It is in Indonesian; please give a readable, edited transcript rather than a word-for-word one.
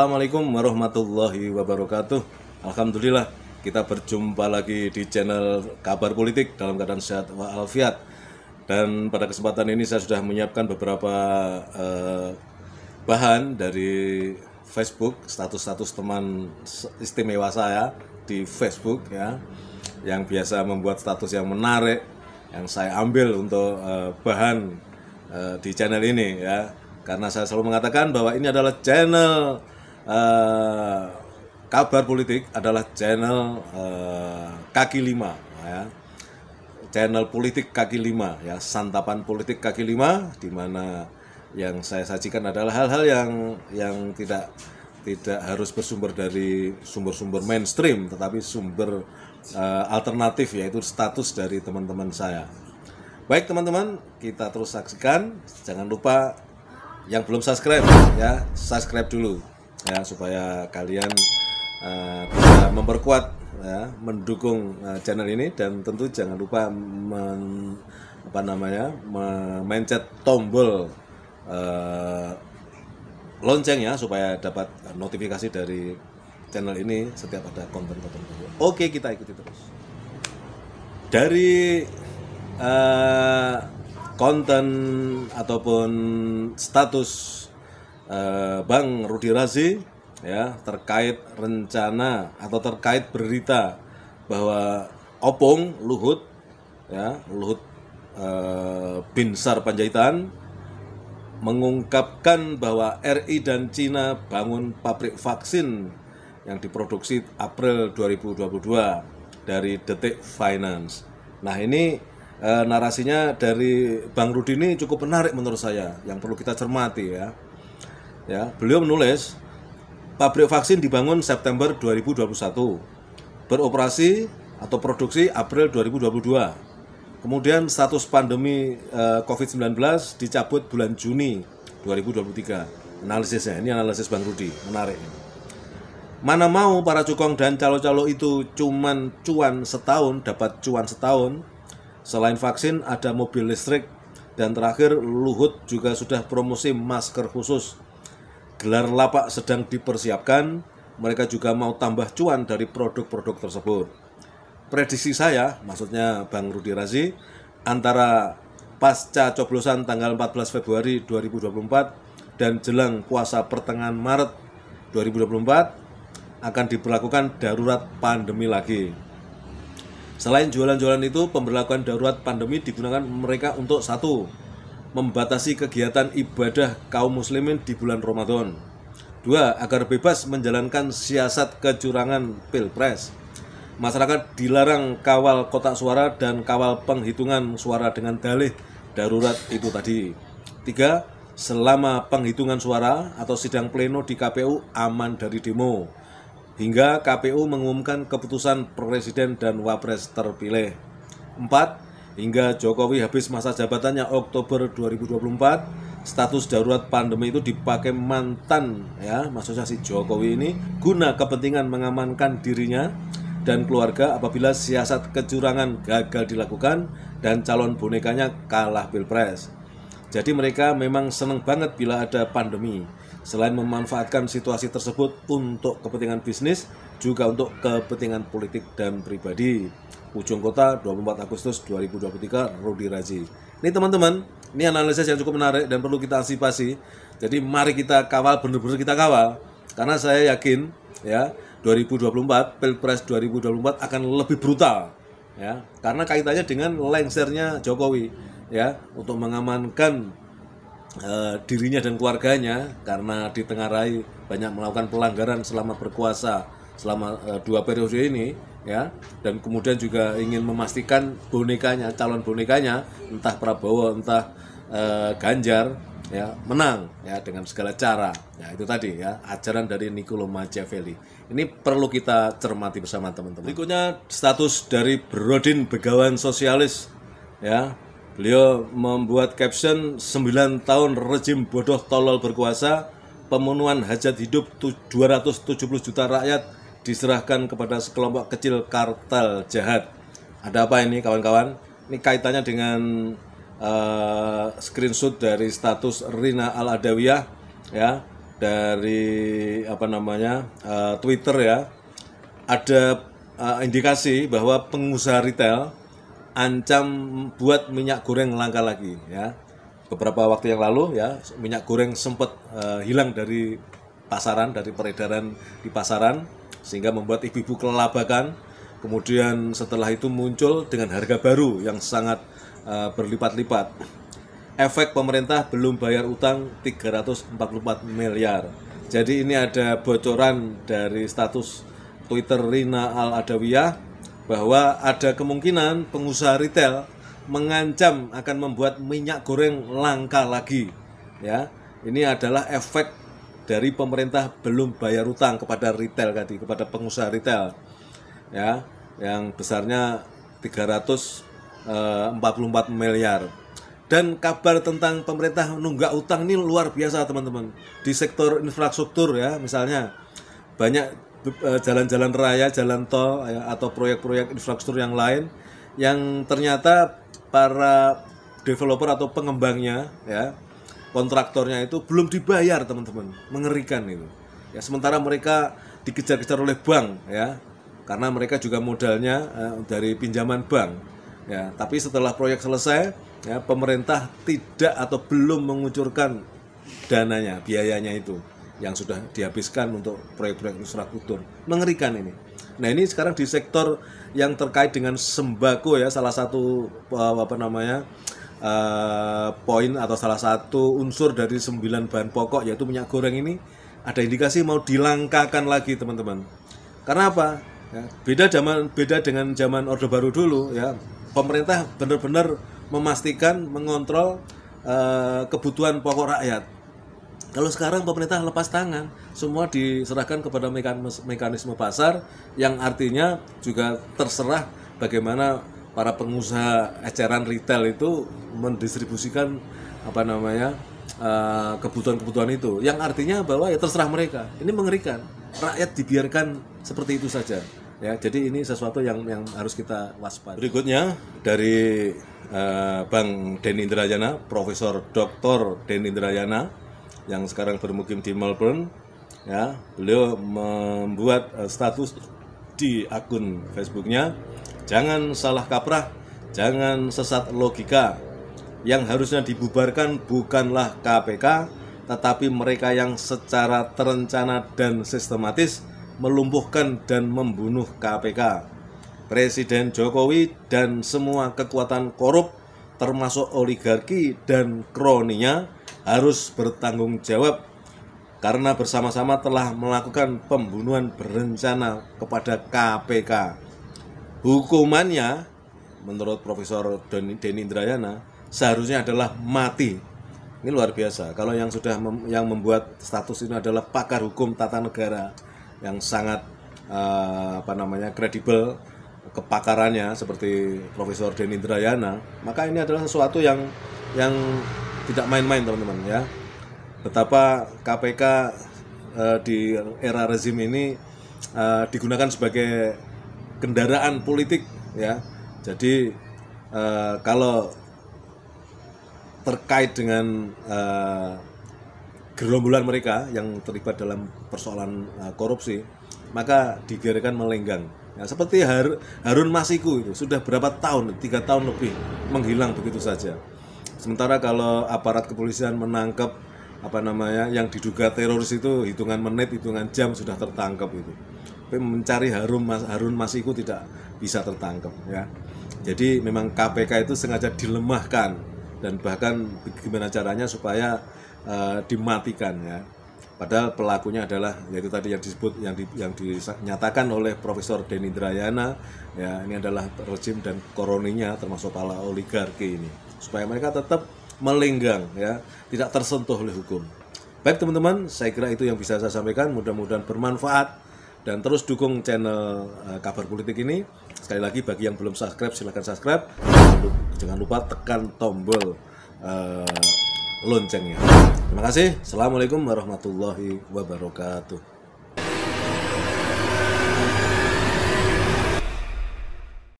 Assalamualaikum warahmatullahi wabarakatuh. Alhamdulillah kita berjumpa lagi di channel Kabar Politik dalam keadaan sehat walafiat. Dan pada kesempatan ini saya sudah menyiapkan beberapa bahan dari Facebook, status-status teman istimewa saya di Facebook ya, yang biasa membuat status yang menarik, yang saya ambil untuk bahan di channel ini ya. Karena saya selalu mengatakan bahwa ini adalah channel Kabar Politik, adalah channel kaki lima ya. Channel politik kaki lima ya, santapan politik kaki lima, di mana yang saya sajikan adalah hal-hal yang tidak harus bersumber dari sumber-sumber mainstream, tetapi sumber alternatif, yaitu status dari teman-teman saya. Baik teman-teman, kita terus saksikan. Jangan lupa yang belum subscribe ya, subscribe dulu ya, supaya kalian bisa memperkuat ya, mendukung channel ini. Dan tentu jangan lupa memencet tombol lonceng ya, supaya dapat notifikasi dari channel ini setiap ada konten-konten baru. Oke, kita ikuti terus. Dari konten ataupun status Bang Rudi Razi ya, terkait rencana atau terkait berita bahwa Opung Luhut ya, Luhut Binsar Panjaitan mengungkapkan bahwa RI dan Cina bangun pabrik vaksin yang diproduksi April 2022 dari Detik Finance. Nah, ini narasinya dari Bang Rudi ini cukup menarik menurut saya, yang perlu kita cermati ya. Ya, beliau menulis pabrik vaksin dibangun September 2021, beroperasi atau produksi April 2022. Kemudian status pandemi COVID-19 dicabut bulan Juni 2023. Analisisnya, ini analisis Bang Rudi, menarik. Mana mau para cukong dan calo-calo itu cuman cuan setahun, dapat cuan setahun. Selain vaksin, ada mobil listrik, dan terakhir Luhut juga sudah promosi masker khusus. Gelar lapak sedang dipersiapkan, mereka juga mau tambah cuan dari produk-produk tersebut. Prediksi saya, maksudnya Bang Rudi Razi, antara pasca coblosan tanggal 14 Februari 2024 dan jelang puasa pertengahan Maret 2024 akan diberlakukan darurat pandemi lagi. Selain jualan-jualan itu, pemberlakuan darurat pandemi digunakan mereka untuk: 1. Membatasi kegiatan ibadah kaum muslimin di bulan Ramadan. 2. Agar bebas menjalankan siasat kecurangan Pilpres. Masyarakat dilarang kawal kotak suara dan kawal penghitungan suara dengan dalih darurat itu tadi. 3. Selama penghitungan suara atau sidang pleno di KPU aman dari demo, hingga KPU mengumumkan keputusan Presiden dan Wapres terpilih. 4. Hingga Jokowi habis masa jabatannya Oktober 2024, status darurat pandemi itu dipakai mantan ya, maksudnya si Jokowi ini, guna kepentingan mengamankan dirinya dan keluarga apabila siasat kecurangan gagal dilakukan dan calon bonekanya kalah Pilpres. Jadi mereka memang senang banget bila ada pandemi. Selain memanfaatkan situasi tersebut untuk kepentingan bisnis, juga untuk kepentingan politik dan pribadi. Ujung Kota, 24 Agustus 2023, Rudi Razi. Ini teman-teman, ini analisis yang cukup menarik dan perlu kita antisipasi. Jadi mari kita kawal, benar-benar kita kawal. Karena saya yakin ya, 2024, Pilpres 2024 akan lebih brutal ya. Karena kaitannya dengan lengsernya Jokowi ya, untuk mengamankan dirinya dan keluarganya karena ditengarai banyak melakukan pelanggaran selama berkuasa selama 2 periode ini ya, dan kemudian juga ingin memastikan bonekanya, calon bonekanya, entah Prabowo entah Ganjar ya, menang ya dengan segala cara. Ya, itu tadi ya, ajaran dari Niccolo Machiavelli. Ini perlu kita cermati bersama teman-teman. Berikutnya status dari Brodin Begawan Sosialis ya. Beliau membuat caption 9 tahun rejim bodoh tolol berkuasa, pemenuhan hajat hidup 270 juta rakyat diserahkan kepada sekelompok kecil kartel jahat. Ada apa ini kawan-kawan? Ini kaitannya dengan screenshot dari status Rina Al-Adawiyah ya, dari Twitter ya, ada indikasi bahwa pengusaha retail ancam buat minyak goreng langka lagi ya. Beberapa waktu yang lalu ya, minyak goreng sempat hilang dari pasaran, dari peredaran di pasaran, sehingga membuat ibu-ibu kelabakan. Kemudian setelah itu muncul dengan harga baru yang sangat berlipat-lipat. Efek pemerintah belum bayar utang 344 miliar. Jadi ini ada bocoran dari status Twitter Rina Al-Adawiyah bahwa ada kemungkinan pengusaha retail mengancam akan membuat minyak goreng langka lagi. Ya, ini adalah efek dari pemerintah belum bayar utang kepada retail tadi, kepada pengusaha retail. Ya, yang besarnya 344 miliar. Dan kabar tentang pemerintah nunggak utang ini luar biasa teman-teman. Di sektor infrastruktur ya, misalnya banyak jalan-jalan raya, jalan tol ya, atau proyek-proyek infrastruktur yang lain yang ternyata para developer atau pengembangnya ya, kontraktornya itu belum dibayar teman-teman. Mengerikan itu. Ya, sementara mereka dikejar-kejar oleh bank ya, karena mereka juga modalnya dari pinjaman bank ya. Tapi setelah proyek selesai ya, pemerintah tidak atau belum mengucurkan dananya, biayanya itu yang sudah dihabiskan untuk proyek-proyek infrastruktur. Mengerikan ini. Nah, ini sekarang di sektor yang terkait dengan sembako ya, salah satu poin atau salah satu unsur dari 9 bahan pokok yaitu minyak goreng ini ada indikasi mau dilangkakan lagi teman-teman. Karena apa? Ya, beda dengan zaman Orde Baru dulu ya. Pemerintah benar-benar memastikan mengontrol kebutuhan pokok rakyat. Kalau sekarang pemerintah lepas tangan, semua diserahkan kepada mekanisme pasar yang artinya juga terserah bagaimana para pengusaha eceran retail itu mendistribusikan kebutuhan-kebutuhan itu. Yang artinya bahwa ya terserah mereka. Ini mengerikan. Rakyat dibiarkan seperti itu saja. Ya, jadi ini sesuatu yang harus kita waspada. Berikutnya dari Bang Denny Indrayana, Profesor Dr. Denny Indrayana yang sekarang bermukim di Melbourne. Ya, beliau membuat status di akun Facebooknya, jangan salah kaprah, jangan sesat logika. Yang harusnya dibubarkan bukanlah KPK, tetapi mereka yang secara terencana dan sistematis melumpuhkan dan membunuh KPK. Presiden Jokowi dan semua kekuatan korup termasuk oligarki dan kroninya harus bertanggung jawab karena bersama-sama telah melakukan pembunuhan berencana kepada KPK. Hukumannya menurut Profesor Denny Indrayana seharusnya adalah mati. Ini luar biasa. Kalau yang yang membuat status ini adalah pakar hukum tata negara yang sangat kredibel kepakarannya seperti Profesor Denny Indrayana, maka ini adalah sesuatu yang tidak main-main teman-teman ya. Betapa KPK di era rezim ini digunakan sebagai kendaraan politik ya. Jadi kalau terkait dengan gerombolan mereka yang terlibat dalam persoalan korupsi, maka dibiarkan melenggang. Ya, seperti Harun Masiku itu sudah berapa tahun, 3 tahun lebih menghilang begitu saja. Sementara kalau aparat kepolisian menangkap yang diduga teroris itu hitungan menit, hitungan jam sudah tertangkap itu. Tapi mencari Harun Masiku tidak bisa tertangkap ya. Jadi memang KPK itu sengaja dilemahkan dan bahkan bagaimana caranya supaya dimatikan ya. Padahal pelakunya adalah yaitu tadi yang disebut yang dinyatakan oleh Profesor Denny Indrayana ya, ini adalah rezim dan koroninya termasuk para oligarki ini, supaya mereka tetap melenggang ya, tidak tersentuh oleh hukum. Baik teman-teman, saya kira itu yang bisa saya sampaikan, mudah-mudahan bermanfaat dan terus dukung channel Kabar Politik ini. Sekali lagi bagi yang belum subscribe silahkan subscribe, jangan lupa tekan tombol loncengnya. Terima kasih. Assalamualaikum warahmatullahi wabarakatuh.